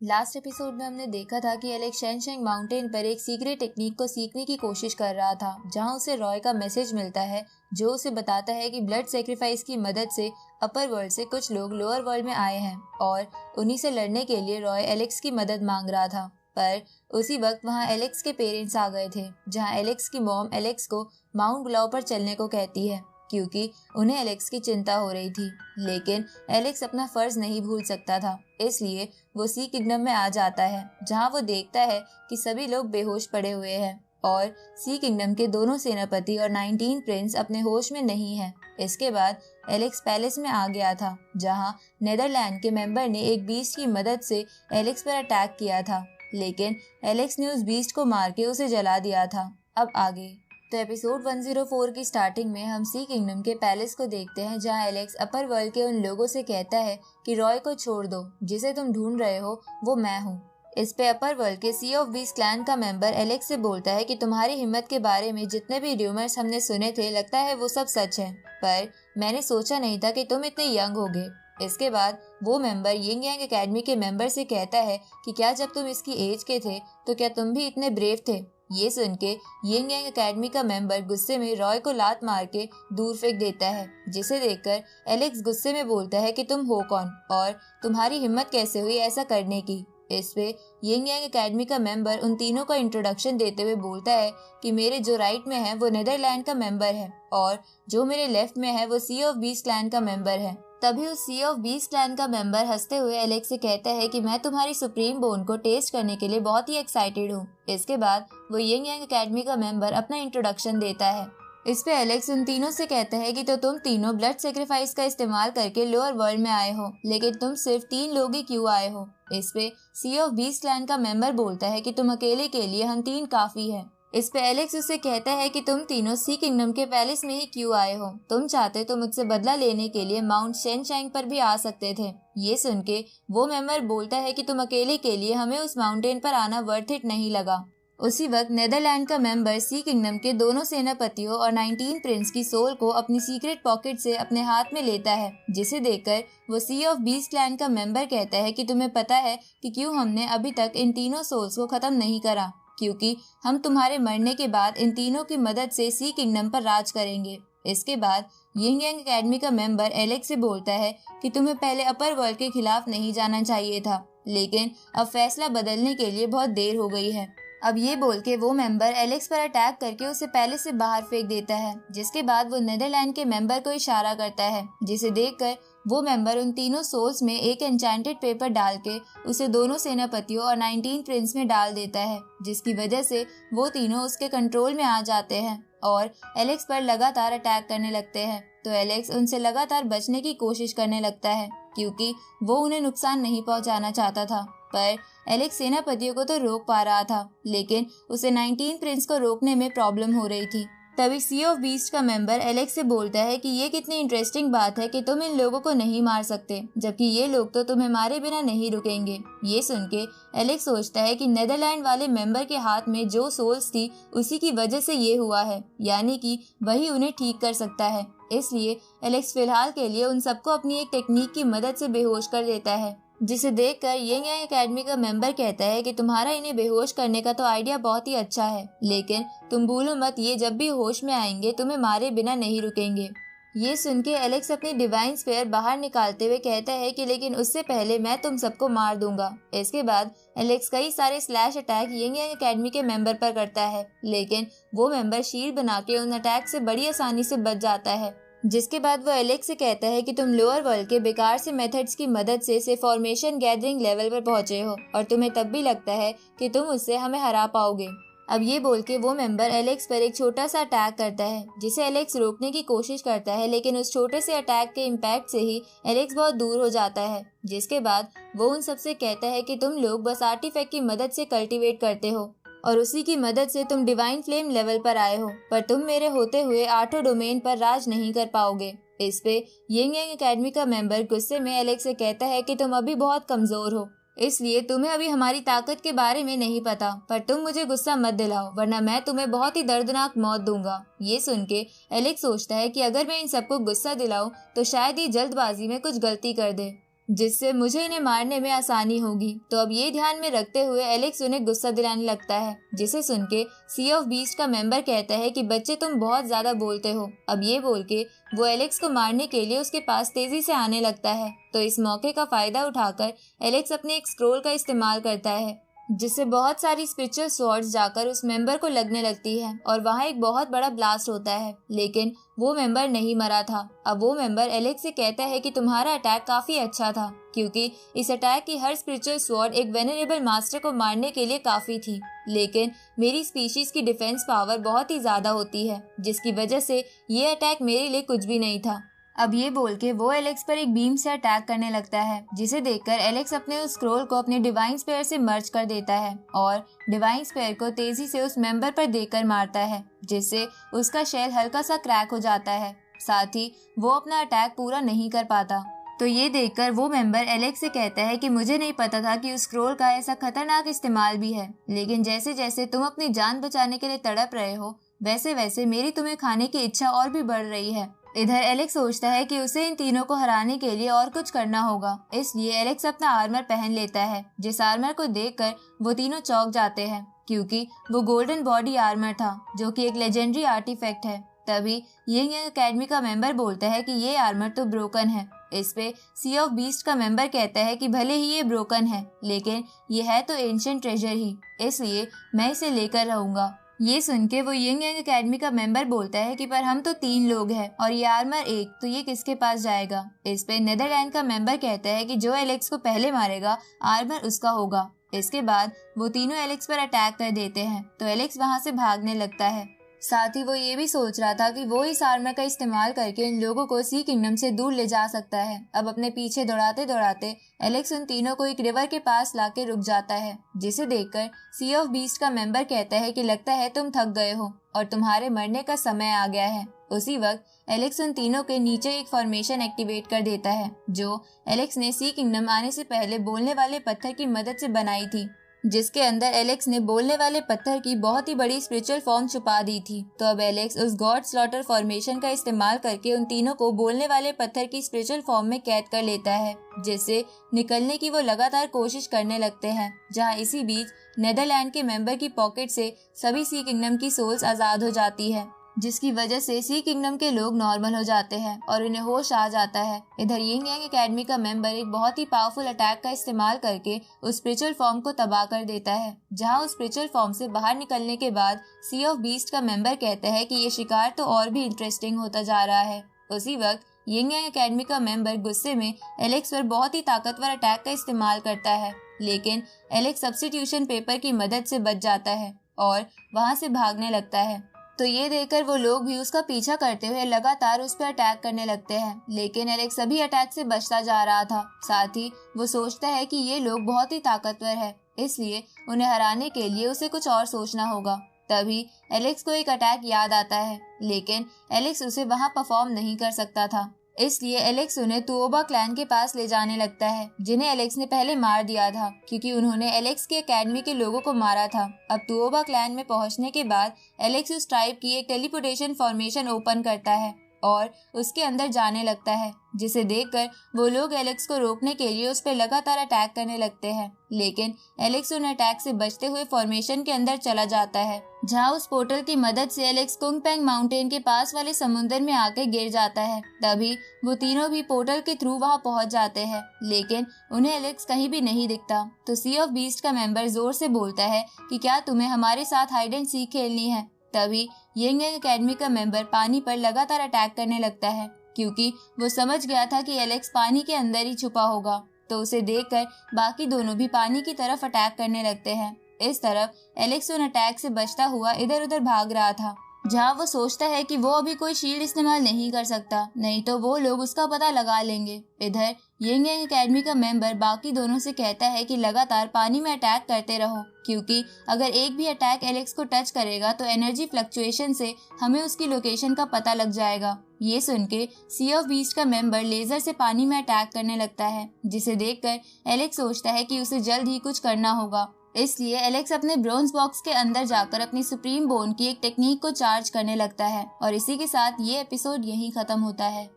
Last episode में हमने देखा था कि एलेक्स शैनशैंग माउंटेन पर एक सीक्रेट टेक्निक को सीखने की कोशिश कर रहा था, जहां उसे रॉय का मैसेज मिलता है जो उसे बताता है कि ब्लड सेक्रीफाइस की मदद से अपर वर्ल्ड से कुछ लोग लोअर वर्ल्ड में आए हैं और उन्हीं से लड़ने के लिए रॉय एलेक्स की मदद मांग रहा था। पर उसी वक्त वहां एलेक्स के पेरेंट्स आ गए थे, जहां एलेक्स की मॉम एलेक्स को माउंट ब्लाउ पर चलने को कहती है क्योंकि उन्हें एलेक्स की चिंता हो रही थी। लेकिन एलेक्स अपना फर्ज नहीं भूल सकता था, इसलिए वो सी किंगडम में आ जाता है, जहां वो देखता है कि सभी लोग बेहोश पड़े हुए हैं और सी किंगडम के दोनों सेनापति और 19 प्रिंस अपने होश में नहीं हैं। इसके बाद एलेक्स पैलेस में आ गया था, जहां नेदरलैंड के मेंबर ने एक बीस्ट की मदद से एलेक्स पर अटैक किया था, लेकिन एलेक्स ने उस बीस्ट को मार के उसे जला दिया था। अब आगे तो एपिसोड 104 की स्टार्टिंग में हम सी किंगडम के पैलेस को देखते हैं, जहां एलेक्स अपर वर्ल्ड के उन लोगों से कहता है कि रॉय को छोड़ दो, जिसे तुम ढूंढ रहे हो वो मैं हूँ। इस पे अपर वर्ल्ड के सी ऑफ बीस्ट क्लैन का मेंबर एलेक्स से बोलता है कि तुम्हारी हिम्मत के बारे में जितने भी र्यूमर्स हमने सुने थे, लगता है वो सब सच है, पर मैंने सोचा नहीं था कि तुम इतने यंग होगे। इसके बाद वो मेंबर यिंग यांग एकेडमी के मेंबर से कहता है कि क्या जब तुम इसकी एज के थे तो क्या तुम भी इतने ब्रेव थे। ये सुन के यिंग यांग एकेडमी का मेंबर गुस्से में रॉय को लात मार के दूर फेंक देता है, जिसे देखकर एलेक्स गुस्से में बोलता है कि तुम हो कौन और तुम्हारी हिम्मत कैसे हुई ऐसा करने की। इस पे यिंग यांग एकेडमी का मेंबर उन तीनों का इंट्रोडक्शन देते हुए बोलता है कि मेरे जो राइट में है वो नेदरलैंड का मेंबर है और जो मेरे लेफ्ट में है वो सी ऑफ बीस्ट क्लैन का मेंबर है। तभी उस सी ऑफ बीस्ट क्लैन का मेंबर हंसते हुए एलेक्स से कहता है कि मैं तुम्हारी सुप्रीम बोन को टेस्ट करने के लिए बहुत ही एक्साइटेड हूँ। इसके बाद वो यिंग यांग एकेडमी का मेंबर अपना इंट्रोडक्शन देता है। इस पे एलेक्स उन तीनों से कहता है कि तो तुम तीनों ब्लड सेक्रीफाइस का इस्तेमाल करके लोअर वर्ल्ड में आए हो, लेकिन तुम सिर्फ 3 लोग ही क्यों आए हो। इस पे सी ऑफ बीस्ट क्लैन का मेंबर बोलता है कि तुम अकेले के लिए हम 3 काफी है। इस पे एलेक्स उससे कहता है कि तुम तीनों सी किंगडम के पैलेस में ही क्यों आए हो, तुम चाहते तो मुझसे बदला लेने के लिए माउंट शैनशैंग पर भी आ सकते थे। ये सुन के वो मेंबर बोलता है कि तुम अकेले के लिए हमें उस माउंटेन पर आना वर्थ इट नहीं लगा। उसी वक्त नेदरलैंड का मेंबर सी किंगडम के दोनों सेनापतियों और 19 प्रिंस की सोल को अपनी सीक्रेट पॉकेट से अपने हाथ में लेता है, जिसे देखकर वो सी ऑफ बीस्ट क्लैन का मेंबर कहता है कि तुम्हें पता है कि क्यों हमने अभी तक इन तीनों सोल्स को खत्म नहीं करा, क्योंकि हम तुम्हारे मरने के बाद इन तीनों की मदद से सी किंगडम पर राज करेंगे। इसके बाद यिंग यांग एकेडमी का मेंबर एलेक्स से बोलता है कि तुम्हें पहले अपर वर्ल्ड के खिलाफ नहीं जाना चाहिए था, लेकिन अब फैसला बदलने के लिए बहुत देर हो गई है। अब ये बोल के वो मेंबर एलेक्स पर अटैक करके उसे पैलेस से बाहर फेंक देता है, जिसके बाद वो नेदरलैंड के मेंबर को इशारा करता है, जिसे देखकर वो मेंबर उन तीनों सोल्स में एक एन्चेंटेड पेपर डाल के उसे दोनों सेनापतियों और 19 प्रिंस में डाल देता है, जिसकी वजह से वो तीनों उसके कंट्रोल में आ जाते हैं और एलेक्स पर लगातार अटैक करने लगते हैं। तो एलेक्स उनसे लगातार बचने की कोशिश करने लगता है, क्योंकि वो उन्हें नुकसान नहीं पहुंचाना चाहता था। पर एलेक्स सेनापतियों को तो रोक पा रहा था, लेकिन उसे 19 प्रिंस को रोकने में प्रॉब्लम हो रही थी। तभी सी ऑफ बीस्ट का मेंबर एलेक्स से बोलता है कि ये कितनी इंटरेस्टिंग बात है कि तुम इन लोगों को नहीं मार सकते, जबकि ये लोग तो तुम्हें मारे बिना नहीं रुकेंगे। ये सुन के एलेक्स सोचता है कि नेदरलैंड वाले मेंबर के हाथ में जो सोल्स थी उसी की वजह से ये हुआ है, यानी कि वही उन्हें ठीक कर सकता है। इसलिए एलेक्स फिलहाल के लिए उन सबको अपनी एक टेक्निक की मदद से बेहोश कर देता है, जिसे देखकर यिंग यांग एकेडमी का मेंबर कहता है कि तुम्हारा इन्हें बेहोश करने का तो आइडिया बहुत ही अच्छा है, लेकिन तुम भूलो मत ये जब भी होश में आएंगे तुम्हें मारे बिना नहीं रुकेंगे। ये सुन के एलेक्स अपनी डिवाइन स्फीयर बाहर निकालते हुए कहता है कि लेकिन उससे पहले मैं तुम सबको मार दूंगा। इसके बाद एलेक्स कई सारे स्लैश अटैक यिंग यांग एकेडमी के मेंबर पर करता है, लेकिन वो मेंबर शील्ड बना के उन अटैक से बड़ी आसानी से बच जाता है। जिसके बाद वो एलेक्स से कहता है कि तुम लोअर वर्ल्ड के बेकार से मेथड्स की मदद से फॉर्मेशन गैदरिंग लेवल पर पहुंचे हो और तुम्हें तब भी लगता है कि तुम उससे हमें हरा पाओगे। अब ये बोल के वो मेंबर एलेक्स पर एक छोटा सा अटैक करता है, जिसे एलेक्स रोकने की कोशिश करता है, लेकिन उस छोटे से अटैक के इम्पैक्ट से ही एलेक्स बहुत दूर हो जाता है। जिसके बाद वो उन सबसे कहता है कि तुम लोग बस आर्टिफैक्ट की मदद से कल्टीवेट करते हो और उसी की मदद से तुम डिवाइन फ्लेम लेवल पर आए हो, पर तुम मेरे होते हुए 8 डोमेन पर राज नहीं कर पाओगे। इस पे यिंग यांग एकेडमी का मेंबर गुस्से में एलेक्स से कहता है कि तुम अभी बहुत कमजोर हो, इसलिए तुम्हें अभी हमारी ताकत के बारे में नहीं पता, पर तुम मुझे गुस्सा मत दिलाओ वरना मैं तुम्हें बहुत ही दर्दनाक मौत दूंगा। ये सुन के एलेक्स सोचता है कि अगर मैं इन सबको गुस्सा दिलाऊं तो शायद ये जल्दबाजी में कुछ गलती कर दे। जिससे मुझे इन्हें मारने में आसानी होगी। तो अब ये ध्यान में रखते हुए एलेक्स उन्हें गुस्सा दिलाने लगता है, जिसे सुन के सी ऑफ बीस्ट का मेंबर कहता है कि बच्चे तुम बहुत ज्यादा बोलते हो। अब ये बोल के वो एलेक्स को मारने के लिए उसके पास तेजी से आने लगता है। तो इस मौके का फायदा उठाकर एलेक्स अपने एक स्क्रोल का इस्तेमाल करता है, जिससे बहुत सारी स्पिरिचुअल स्वॉर्ड्स जाकर उस मेंबर को लगने लगती है और वहाँ एक बहुत बड़ा ब्लास्ट होता है। लेकिन वो मेंबर नहीं मरा था। अब वो मेंबर एलेक्स से कहता है कि तुम्हारा अटैक काफी अच्छा था, क्योंकि इस अटैक की हर स्पिरिचुअल स्वॉर्ड एक वेनरेबल मास्टर को मारने के लिए काफी थी। लेकिन मेरी स्पीशीज की डिफेंस पावर बहुत ही ज्यादा होती है, जिसकी वजह से ये अटैक मेरे लिए कुछ भी नहीं था। अब ये बोल के वो एलेक्स पर एक बीम से अटैक करने लगता है, जिसे देखकर एलेक्स अपने उस स्क्रोल को अपने डिवाइन स्पेयर से मर्ज कर देता है और डिवाइन स्पेयर को तेजी से उस मेंबर पर देकर मारता है, जिससे उसका शेल हल्का सा क्रैक हो जाता है। साथ ही वो अपना अटैक पूरा नहीं कर पाता। तो ये देखकर वो मेंबर एलेक्स से कहता है कि मुझे नहीं पता था कि उस स्क्रोल का ऐसा खतरनाक इस्तेमाल भी है, लेकिन जैसे जैसे तुम अपनी जान बचाने के लिए तड़प रहे हो, वैसे वैसे मेरी तुम्हें खाने की इच्छा और भी बढ़ रही है। इधर एलेक्स सोचता है कि उसे इन तीनों को हराने के लिए और कुछ करना होगा, इसलिए एलेक्स अपना आर्मर पहन लेता है, जिस आर्मर को देखकर वो तीनों चौंक जाते हैं, क्योंकि वो गोल्डन बॉडी आर्मर था, जो कि एक लेजेंडरी आर्टिफैक्ट है। तभी यंग एकेडमी का मेंबर बोलता है कि ये आर्मर तो ब्रोकन है। इस पे सी ऑफ बीस्ट का मेंबर कहता है कि भले ही ये ब्रोकन है, लेकिन ये है तो एंशिएंट ट्रेजर ही, इसलिए मैं इसे लेकर रहूंगा। ये सुन के वो यंग एकेडमी का मेंबर बोलता है कि पर हम तो 3 लोग हैं और ये आर्मर एक, तो ये किसके पास जाएगा। इस पे नेदरलैंड का मेंबर कहता है कि जो एलेक्स को पहले मारेगा आर्मर उसका होगा। इसके बाद वो तीनों एलेक्स पर अटैक कर देते हैं, तो एलेक्स वहाँ से भागने लगता है। साथ ही वो ये भी सोच रहा था कि वो इस आर्मर का इस्तेमाल करके इन लोगों को सी किंगडम से दूर ले जा सकता है। अब अपने पीछे दौड़ाते दौड़ाते एलेक्स उन तीनों को एक रिवर के पास लाके रुक जाता है, जिसे देखकर सी ऑफ बीस्ट का मेंबर कहता है कि लगता है तुम थक गए हो और तुम्हारे मरने का समय आ गया है। उसी वक्त एलेक्स उन तीनों के नीचे एक फॉर्मेशन एक्टिवेट कर देता है, जो एलेक्स ने सी किंगडम आने से पहले बोलने वाले पत्थर की मदद से बनाई थी, जिसके अंदर एलेक्स ने बोलने वाले पत्थर की बहुत ही बड़ी स्पिरिचुअल फॉर्म छुपा दी थी। तो अब एलेक्स उस गॉड स्लॉटर फॉर्मेशन का इस्तेमाल करके उन तीनों को बोलने वाले पत्थर की स्पिरिचुअल फॉर्म में कैद कर लेता है, जिससे निकलने की वो लगातार कोशिश करने लगते हैं। जहां इसी बीच नेदरलैंड के मेंबर की पॉकेट से सभी सी किंगडम की सोल्स आजाद हो जाती है, जिसकी वजह से सी किंगडम के लोग नॉर्मल हो जाते हैं और उन्हें होश आ जाता है। इधर यिंग यांग एकेडमी का मेंबर एक बहुत ही पावरफुल अटैक का इस्तेमाल करके उस स्पिरिचुअल फॉर्म को तबाह कर देता है। जहां उस स्पिरिचुअल फॉर्म से बाहर निकलने के बाद सी ऑफ बीस्ट का मेंबर कहता है कि ये शिकार तो और भी इंटरेस्टिंग होता जा रहा है। उसी वक्त यिंग यांग एकेडमी का मेंबर गुस्से में एलेक्स पर बहुत ही ताकतवर अटैक का इस्तेमाल करता है, लेकिन एलेक्स सब्स्टिट्यूशन पेपर की मदद से बच जाता है और वहां से भागने लगता है। तो ये देखकर वो लोग भी उसका पीछा करते हुए लगातार उस पर अटैक करने लगते हैं, लेकिन एलेक्स सभी अटैक से बचता जा रहा था। साथ ही वो सोचता है कि ये लोग बहुत ही ताकतवर है, इसलिए उन्हें हराने के लिए उसे कुछ और सोचना होगा। तभी एलेक्स को एक अटैक याद आता है, लेकिन एलेक्स उसे वहाँ परफॉर्म नहीं कर सकता था, इसलिए एलेक्स उन्हें तुओबा क्लैन के पास ले जाने लगता है, जिन्हें एलेक्स ने पहले मार दिया था, क्योंकि उन्होंने एलेक्स की एकेडमी के लोगों को मारा था। अब तुओबा क्लैन में पहुंचने के बाद एलेक्स उस ट्राइब की एक टेलीपोर्टेशन फॉर्मेशन ओपन करता है और उसके अंदर जाने लगता है, जिसे देखकर वो लोग एलेक्स को रोकने के लिए उस पर लगातार अटैक करने लगते हैं, लेकिन एलेक्स उन अटैक से बचते हुए फॉर्मेशन के अंदर चला जाता है, जहां उस पोर्टल की मदद से एलेक्स कुंगपेंग माउंटेन के पास वाले समुद्र में आके गिर जाता है। तभी वो तीनों भी पोर्टल के थ्रू वहां पहुंच जाते हैं, लेकिन उन्हें एलेक्स कहीं भी नहीं दिखता। तो सी ऑफ बीस्ट का मेंबर जोर से बोलता है कि क्या तुम्हें हमारे साथ हाइड एंड सीक खेलनी है। तभी यिंग यांग एकेडमी का मेंबर पानी पर लगातार अटैक करने लगता है, क्योंकि वो समझ गया था कि एलेक्स पानी के अंदर ही छुपा होगा। तो उसे देखकर बाकी दोनों भी पानी की तरफ अटैक करने लगते हैं। इस तरफ एलेक्स उन अटैक से बचता हुआ इधर उधर भाग रहा था, जहां वो सोचता है कि वो अभी कोई शील्ड इस्तेमाल नहीं कर सकता, नहीं तो वो लोग उसका पता लगा लेंगे। इधर यिंग यांग एकेडमी का मेंबर बाकी दोनों से कहता है कि लगातार पानी में अटैक करते रहो, क्योंकि अगर एक भी अटैक एलेक्स को टच करेगा तो एनर्जी फ्लक्चुएशन से हमें उसकी लोकेशन का पता लग जाएगा। ये सुन के सी ऑफ बीस्ट का मेंबर लेजर से पानी में अटैक करने लगता है, जिसे देखकर एलेक्स सोचता है कि उसे जल्द ही कुछ करना होगा। इसलिए एलेक्स अपने ब्रोंज बॉक्स के अंदर जाकर अपनी सुप्रीम बोन की एक टेक्निक को चार्ज करने लगता है। और इसी के साथ ये एपिसोड यहीं खत्म होता है।